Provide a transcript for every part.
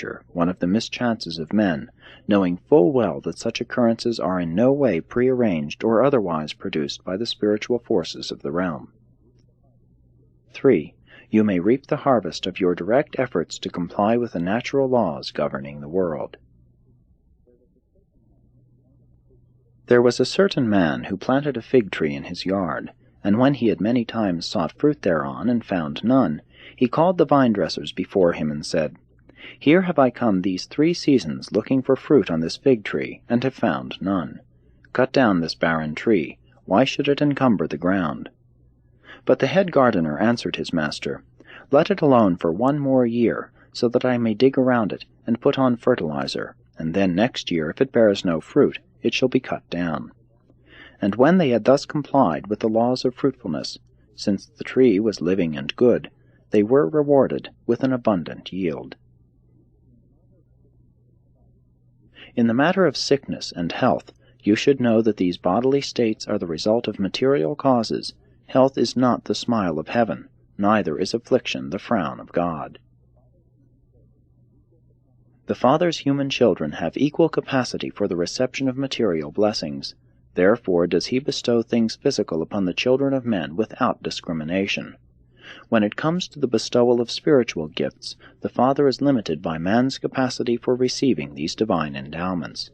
nature, one of the mischances of men, knowing full well that such occurrences are in no way prearranged or otherwise produced by the spiritual forces of the realm. 3. You may reap the harvest of your direct efforts to comply with the natural laws governing the world. There was a certain man who planted a fig tree in his yard, and when he had many times sought fruit thereon and found none, he called the vine-dressers before him and said, Here have I come these 3 seasons looking for fruit on this fig tree, and have found none. Cut down this barren tree. Why should it encumber the ground? But the head gardener answered his master, Let it alone for 1 more year, so that I may dig around it, and put on fertilizer, and then next year, if it bears no fruit, it shall be cut down. And when they had thus complied with the laws of fruitfulness, since the tree was living and good, they were rewarded with an abundant yield. In the matter of sickness and health, you should know that these bodily states are the result of material causes. Health is not the smile of heaven, neither is affliction the frown of God. The Father's human children have equal capacity for the reception of material blessings. Therefore does he bestow things physical upon the children of men without discrimination. When it comes to the bestowal of spiritual gifts, the Father is limited by man's capacity for receiving these divine endowments.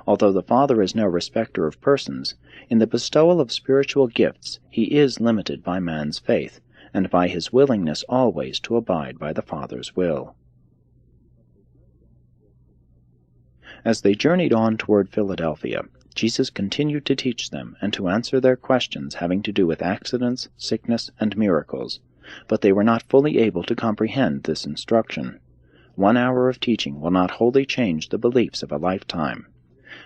Although the Father is no respecter of persons, in the bestowal of spiritual gifts he is limited by man's faith, and by his willingness always to abide by the Father's will. As they journeyed on toward Philadelphia, Jesus continued to teach them and to answer their questions having to do with accidents, sickness, and miracles, but they were not fully able to comprehend this instruction. 1 hour of teaching will not wholly change the beliefs of a lifetime.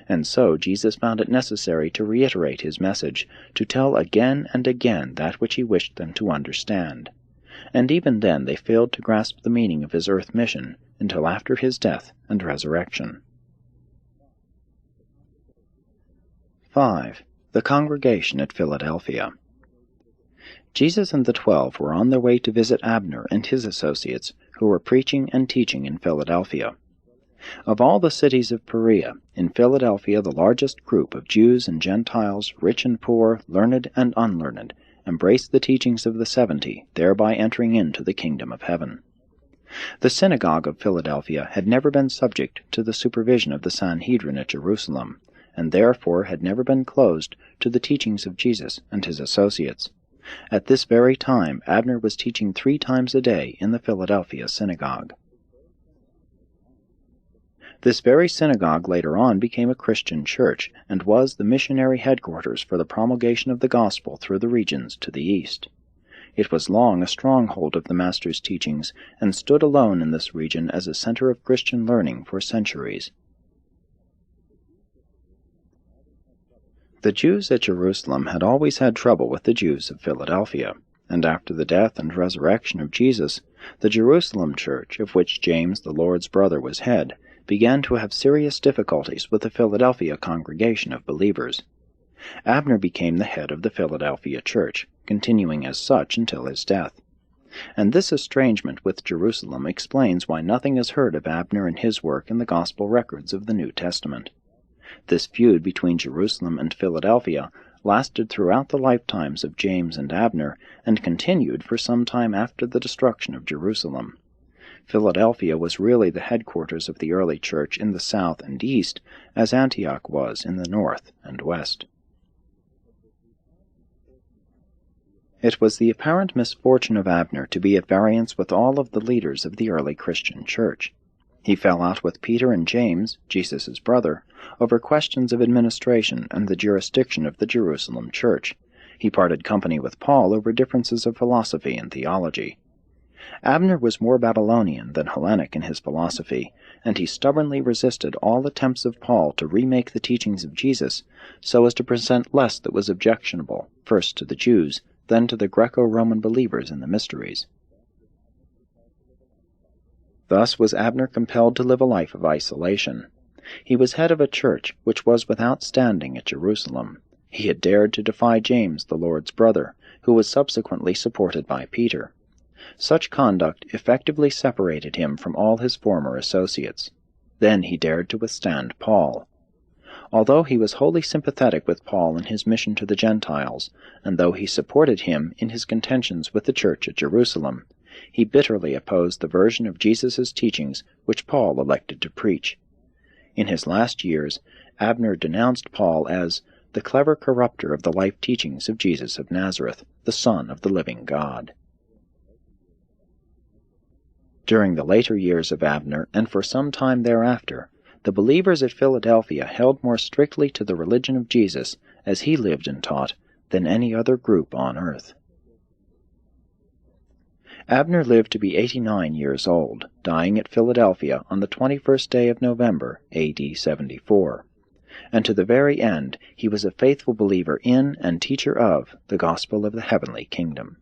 And so Jesus found it necessary to reiterate his message, to tell again and again that which he wished them to understand. And even then they failed to grasp the meaning of his earth mission until after his death and resurrection. 5. The congregation at Philadelphia. Jesus and the 12 were on their way to visit Abner and his associates, who were preaching and teaching in Philadelphia. Of all the cities of Perea, in Philadelphia the largest group of Jews and Gentiles, rich and poor, learned and unlearned, embraced the teachings of the 70, thereby entering into the kingdom of heaven. The synagogue of Philadelphia had never been subject to the supervision of the Sanhedrin at Jerusalem, and therefore had never been closed to the teachings of Jesus and his associates. At this very time Abner was teaching 3 times a day in the Philadelphia synagogue. This very synagogue later on became a Christian church, and was the missionary headquarters for the promulgation of the gospel through the regions to the east. It was long a stronghold of the Master's teachings, and stood alone in this region as a center of Christian learning for centuries. The Jews at Jerusalem had always had trouble with the Jews of Philadelphia, and after the death and resurrection of Jesus, the Jerusalem church, of which James, the Lord's brother, was head, began to have serious difficulties with the Philadelphia congregation of believers. Abner became the head of the Philadelphia church, continuing as such until his death. And this estrangement with Jerusalem explains why nothing is heard of Abner and his work in the gospel records of the New Testament. This feud between Jerusalem and Philadelphia lasted throughout the lifetimes of James and Abner, and continued for some time after the destruction of Jerusalem. Philadelphia was really the headquarters of the early church in the south and east, as Antioch was in the north and west. It was the apparent misfortune of Abner to be at variance with all of the leaders of the early Christian church. He fell out with Peter and James, Jesus' brother, over questions of administration and the jurisdiction of the Jerusalem church. He parted company with Paul over differences of philosophy and theology. Abner was more Babylonian than Hellenic in his philosophy, and he stubbornly resisted all attempts of Paul to remake the teachings of Jesus so as to present less that was objectionable, first to the Jews, then to the Greco-Roman believers in the mysteries. Thus was Abner compelled to live a life of isolation. He was head of a church which was without standing at Jerusalem. He had dared to defy James, the Lord's brother, who was subsequently supported by Peter. Such conduct effectively separated him from all his former associates. Then he dared to withstand Paul. Although he was wholly sympathetic with Paul in his mission to the Gentiles, and though he supported him in his contentions with the church at Jerusalem, he bitterly opposed the version of Jesus' teachings which Paul elected to preach. In his last years, Abner denounced Paul as the clever corrupter of the life teachings of Jesus of Nazareth, the Son of the living God. During the later years of Abner, and for some time thereafter, the believers at Philadelphia held more strictly to the religion of Jesus, as he lived and taught, than any other group on earth. Abner lived to be 89 years old, dying at Philadelphia on the 21st day of November, A.D. 74. And to the very end he was a faithful believer in and teacher of the gospel of the heavenly kingdom.